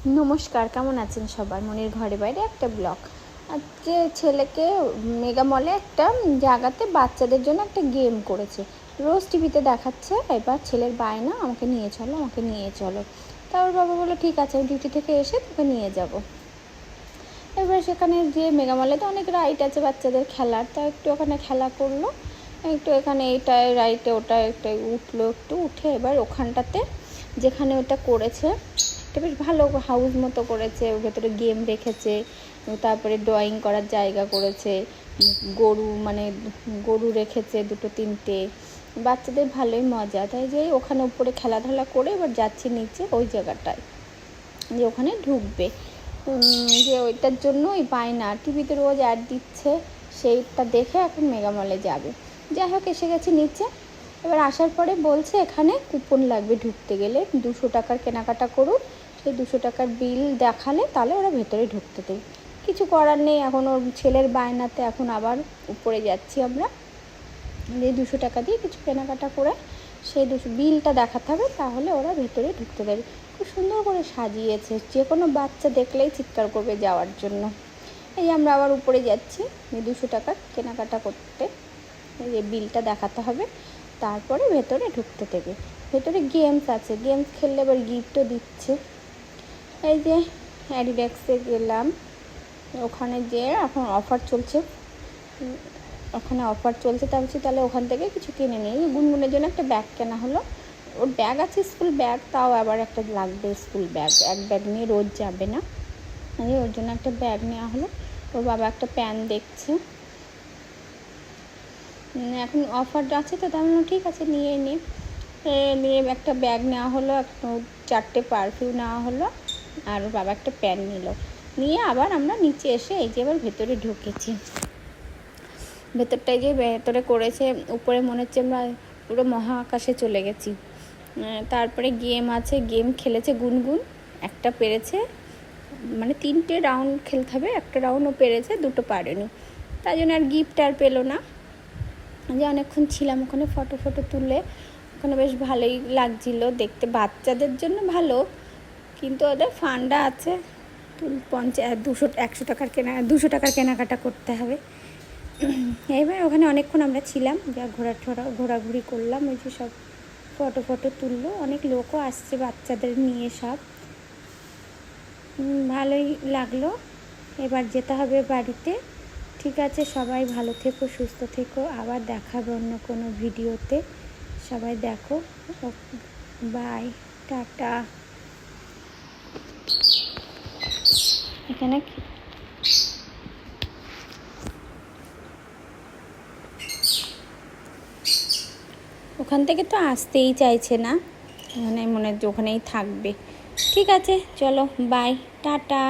নমস্কার, কেমন আছেন সবাই? মনির ঘরে বাইরে একটা ব্লগ। আজকে ছেলেকে মেগা মলে একটা জায়গাতে বাচ্চাদের জন্য একটা গেম করেছে। রোজ টিভিতে দেখাচ্ছে, এবার ছেলের বায়না আমাকে নিয়ে চলো, আমাকে নিয়ে চলো। তারপর বাবা বললো ঠিক আছে, আমি ডিউটি থেকে এসে তোকে নিয়ে যাব। এবার সেখানে যে মেগা মলে তো অনেক রাইড আছে বাচ্চাদের খেলার, তা একটু ওখানে খেলা করলো, একটু এখানে এইটায় রাইটে ওটায় একটা উঠলো, একটু উঠে এবার ওখানটাতে যেখানে ওটা করেছে এটা বেশ ভালো হাউস মতো করেছে, ওর ভেতরে গেম রেখেছে, তারপরে ড্রয়িং করার জায়গা করেছে, গরু রেখেছে দুটো তিনটে, বাচ্চাদের ভালোই মজা। তাই যে ওখানে উপরে খেলাধুলা করে এবার যাচ্ছি নিচে ওই জায়গাটায়, যে ওখানে ঢুকবে, যে ওইটার জন্য ওই বায়না টিভিতে রোজ অ্যাড দিচ্ছে, সেইটা দেখে এখন মেগা মলে যাবে। যাই হোক এসে গেছি নিচে। এবার আসার পরে বলছে এখানে কুপন লাগবে ঢুকতে গেলে, 200 টাকার কেনাকাটা করুন, সেই 200 টাকার বিল দেখালে তাহলে ওরা ভেতরে ঢুকতে দেয়। কিছু করার নেই, এখন ওর ছেলের বায়নাতে এখন আবার উপরে যাচ্ছি আমরা, দিয়ে 200 টাকা দিয়ে কিছু কেনাকাটা করে সেই বিলটা দেখাতে হবে, তাহলে ওরা ভেতরে ঢুকতে দেবে। খুব সুন্দর করে সাজিয়েছে, যে কোনো বাচ্চা দেখলেই চিৎকার করবে যাওয়ার জন্য। এই আমরা আবার উপরে যাচ্ছি 200 টাকার কেনাকাটা করতে, এই যে বিলটা দেখাতে হবে, তারপরে ভেতরে ঢুকতে দেবে। ভেতরে গেমস আছে, গেমস খেললে এবার গিফটও দিচ্ছে। এই যে অ্যাডিডাক্সে গেলাম, ওখানে যে এখন অফার চলছে, ওখানে অফার চলছে, তা বলছি তাহলে ওখান থেকে কিছু কিনে নিই। গুনগুনের জন্য একটা ব্যাগ কেনা হলো, ওর ব্যাগ আছে স্কুল ব্যাগ, তাও আবার একটা লাগবে স্কুল ব্যাগ, এক ব্যাগ নিয়ে রোজ যাবে না, ওর জন্য একটা ব্যাগ নেওয়া হলো। ওর বাবা একটা প্যান দেখছে, এখন অফার আছে তো তার ঠিক আছে নিয়ে নিয়ে একটা ব্যাগ নেওয়া হলো, 4টে পারফিউম নেওয়া হলো, আর ওর বাবা একটা প্যান নিয়ে আবার আমরা নিচে এসে এই যে এবার ভেতরে ঢুকেছি। ভেতরটাই যে ভেতরে করেছে, উপরে মনে হচ্ছে আমরা পুরো মহাকাশে চলে গেছি। তারপরে গেম আছে, গেম খেলেছে গুনগুন, একটা পেরেছে, মানে 3টে রাউন্ড খেলতে হবে, একটা রাউন্ডও পেরেছে, 2টো পারেনি, তাই জন্য আর গিফট আর পেলো না। যে অনেকক্ষণ ছিলাম ওখানে ফটো তুলে, ওখানে বেশ ভালোই লাগছিলো দেখতে, বাচ্চাদের জন্য ভালো, কিন্তু ওদের ফান্ডা আছে, 100 টাকার 200 টাকার কেনাকাটা করতে হবে। এবার ওখানে অনেকক্ষণ আমরা ছিলাম, যা ঘোরাঘুরি করলাম, ওই যে সব ফটো তুললো, অনেক লোকও আসছে বাচ্চাদের নিয়ে, সব ভালোই লাগলো। এবার যেতে হবে বাড়িতে। ঠিক আছে, সবাই ভালো থেকো, সুস্থ থেকো, আবার দেখাবে অন্য কোনো ভিডিওতে। সবাই দেখো, বাই, টাটা। এখানে ওখান থেকে তো আসতেই চাইছে না, মানে মনে হচ্ছে ওখানেই থাকবে। ঠিক আছে, চলো বাই, টাটা।